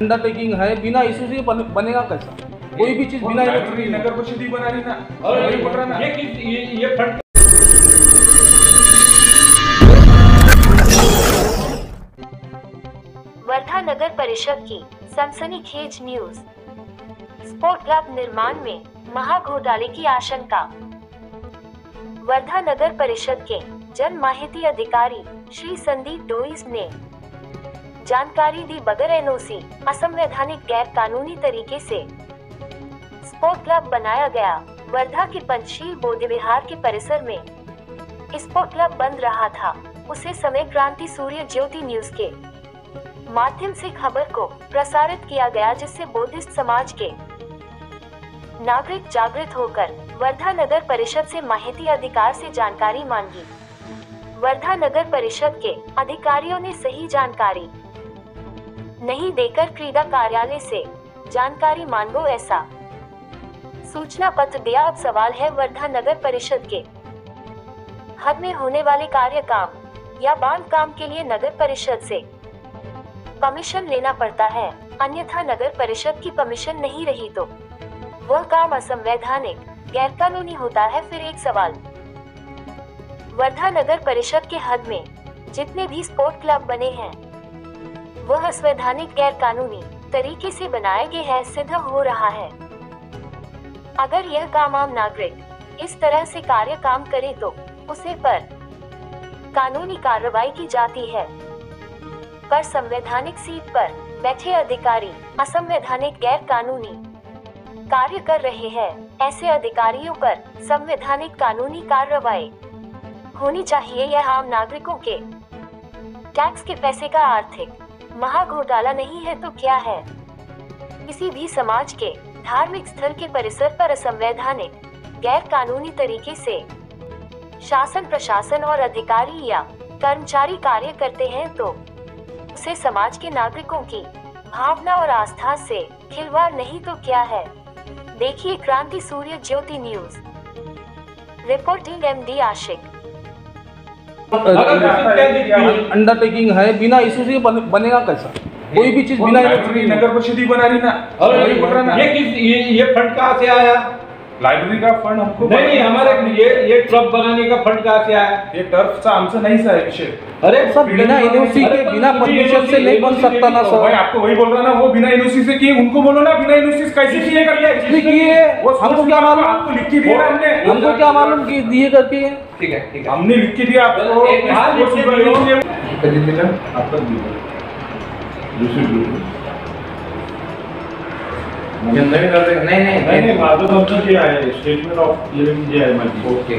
Undertaking है, बिना issue से बनेगा कैसा? कोई भी चीज बिना नगर परिषद ही बना रही ना, और ये फंड वर्धा नगर परिषद की सनसनीखेज न्यूज। स्पोर्ट क्लब निर्माण में महाघोटाले की आशंका। वर्धा नगर परिषद के जन माहिती अधिकारी श्री संदीप डोइस ने जानकारी दी, बगैर एनओसी असंवैधानिक गैर कानूनी तरीके से स्पोर्ट क्लब बनाया गया। वर्धा के पंचशील बोधि विहार के परिसर में स्पोर्ट क्लब बन रहा था। उसे समय क्रांति सूर्य ज्योति न्यूज के माध्यम से खबर को प्रसारित किया गया, जिससे बौद्धिस्ट समाज के नागरिक जागृत होकर वर्धा नगर परिषद से माहिती अधिकार से जानकारी मांगी। वर्धा नगर परिषद के अधिकारियों ने सही जानकारी नहीं देकर क्रीड़ा कार्यालय से जानकारी मांगो ऐसा सूचना पत्र दिया। अब सवाल है, वर्धा नगर परिषद के हद में होने वाले कार्य काम या बांध काम के लिए नगर परिषद से परमिशन लेना पड़ता है, अन्यथा नगर परिषद की परमिशन नहीं रही तो वह काम असंवैधानिक गैर कानूनी होता है। फिर एक सवाल, वर्धा नगर परिषद के हद में जितने भी स्पोर्ट क्लब बने हैं वह असंवैधानिक गैर कानूनी तरीके से बनाए गए हैं, सिद्ध हो रहा है। अगर यह काम आम नागरिक इस तरह से कार्य काम करे तो उसे पर कानूनी कार्रवाई की जाती है। पर संवैधानिक सीट पर बैठे अधिकारी असंवैधानिक गैर कानूनी कार्य कर रहे हैं। ऐसे अधिकारियों पर संवैधानिक कानूनी कार्रवाई होनी चाहिए। यह आम नागरिकों के टैक्स के पैसे का आर्थिक महाघोटाला नहीं है तो क्या है? किसी भी समाज के धार्मिक स्थल के परिसर पर असंवैधानिक गैर कानूनी तरीके से शासन प्रशासन और अधिकारी या कर्मचारी कार्य करते हैं तो उसे समाज के नागरिकों की भावना और आस्था से खिलवाड़ नहीं तो क्या है? देखिए क्रांति सूर्य ज्योति न्यूज। रिपोर्टिंग एमडी आशिक। अंडरटेकिंग है, बिना इशू से बनेगा कैसा? कोई भी चीज बिना नगर परिषद ही बना रही ना, और ये फंड कहाँ से आया? लाइब्रेरी का फंड हमको नहीं, हमारे ये क्लब बनाने का फंड कहाँ से आया? ये टर्फ सा हमसे नहीं सा है विषय। अरे सब बिना एनओसी के बिना परमिशन से नहीं बन सकता ना सर। मैं आपको वही बोल रहा ना, वो बिना एनओसी से किए, उनको बोलो ना बिना एनओसी कैसे किए करके किए। हमको क्या मालूम? आपको लिख के दिया हमने, हमको क्या मालूम कि दिए करके? ठीक है, हमने लिख के दिया आपको। नहीं माझं तुमचं जे आहे स्टेटमेंट ऑफ इलेक्शन जे आहे माझी, ओके,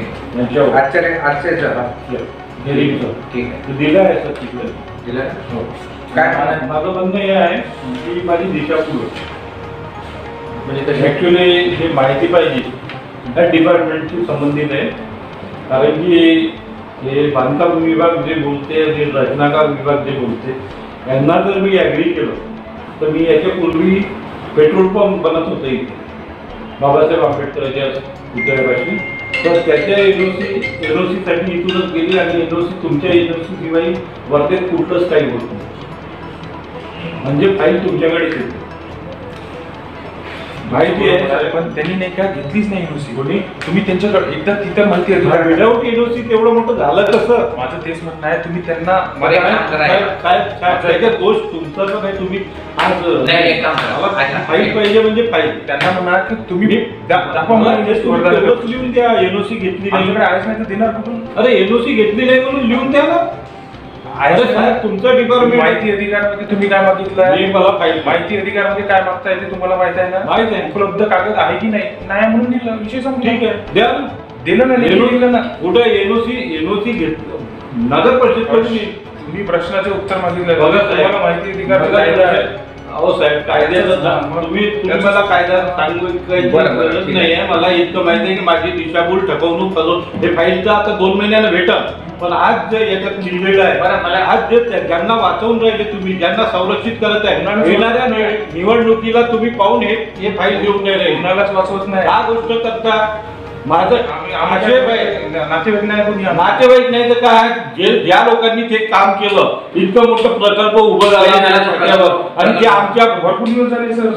हेरिंगचं ठीक आहे, ते दिलं आहे सर, दिलं आहे। काय माझं म्हणणं हे आहे की माझी दिशाभूल म्हणजे ॲक्च्युली हे माहिती पाहिजे त्या डिपार्टमेंटशी संबंधित आहे, कारण की हे बांधकाम विभाग जे बोलते, जे रचनाकार विभाग जे बोलते, यांना जर मी ॲग्री केलं तर मी याच्यापूर्वी पेट्रोल पंप बनत होते इथे बाबासाहेब आंबेडकरांच्या पुतळ्यापाशी, तर त्याच्या एनओसीसाठी इथूनच गेली आणि एनओसी तुमच्या एनओसी शिवाय वर्धेत कुठलंच काही होत नाही, म्हणजे फाईल तुमच्याकडेच येते माहिती आहे। पण त्यांनी नाही का घेतलीच नाही एनओसी, कोणी तुम्ही त्यांच्याकडे एकदा तिथं माहिती आहे विदाऊट एनओसी तेवढं मोठं झालं कसं? माझं तेच म्हणणं आहे, तुम्ही त्यांना त्याच्यात दोष तुमचा तर नाही, तुम्ही आज फाईल पाहिजे म्हणजे फाईल त्यांना म्हणा की तुम्ही लिहून द्या, एनओसी घेतली नाही आहेच नाही तर देणार कुठून? अरे एनओसी घेतली नाही म्हणून लिहून द्या ना। अरे साहेब तुमचं डिपार्टमेंट माहिती अधिकारमध्ये तुम्ही काय मागितलं? मला फाईल माहिती अधिकारमध्ये काय मागताय ते तुम्हाला माहिती आहे ना? माहिती आहे। उपलब्ध कागद आहे की नाही म्हणून दिलं, विषय संपला। ठीक आहे, द्या ना, दिलं ना, दिलं ना। कुठं एनओसी घेतलं नगर परिषद? तुम्ही प्रश्नाचे उत्तर मागितलं, तुम्हाला माहिती अधिकार अहो साहेब कायद्याचं तुम्ही मला कायदा सांगू गरज नाही आहे, मला इतकं माहिती आहे की माझी दिशाभूल ठकवणूक फसवणूक हे फाईलचं आता 2 महिन्यानं भेटल, पण आज जे याच्यात लिहिलेलं आहे मला आज जे ज्यांना वाचवून राहिले तुम्ही, ज्यांना संरक्षित करत आहे, येणाऱ्या निवडणुकीला तुम्ही पाहून हे फाईल घेऊन नाही राहिले, कुणालाच वाचवत नाही। हा गोष्ट करता माझं नातेवाईक नाही कोणी आलं. नातेवाईक नाही तर काय, ज्या लोकांनी ते काम केलं, इतकं मोठं प्रकल्प उभं झालं आणि ते आमच्या भरपूर दिवस झाले सर.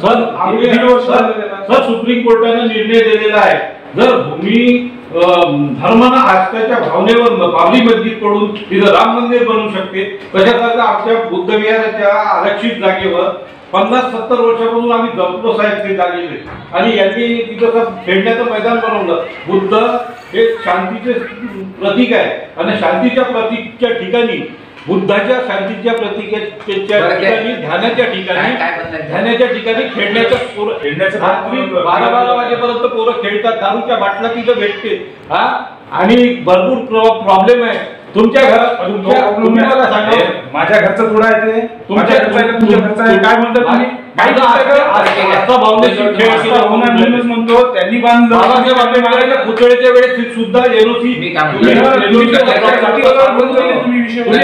सर सुप्रीम कोर्टाने निर्णय दिलेला आहे, जर भूमी धर्मानं आस्थेच्या भावनेवर बाबरी मस्जिद पडून तिथं राम मंदिर बनवू शकते, तशाच आमच्या बुद्ध विहाराच्या आरक्षित जागेवर 50-70 वर्षापासून आम्ही जपलो साहेब ते जागेले, आणि यांनी तिथं खेळण्याचं मैदान बनवलं. बुद्ध हे शांतीचे प्रतीक आहे आणि शांतीच्या प्रतीकच्या ठिकाणी, बुद्धाच्या शांतीच्या प्रतीकाच्या ठिकाणी, ध्यानाच्या ठिकाणी खेळण्याचं रात्री 12 वाजेपर्यंत पोरं खेळतात, दारूच्या बाटल्या तिथं भेटते. हा, आणि भरपूर प्रॉब्लेम आहे तुमच्या घरात. मला सांगा, माझ्या घरचं थोडं आहे ते, तुमच्या घरचं आहे, काय म्हणतात तुम्ही? म्हणतो त्यांनी बांधलं. बाबासाहेब आंबेडकरांच्या पुतळ्याच्या वेळेस सुद्धा एनओसी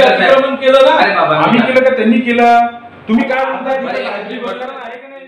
अतिक्रमण केलं ना, आम्ही केलं का त्यांनी केलं? तुम्ही काय म्हणता? आहे का नाही?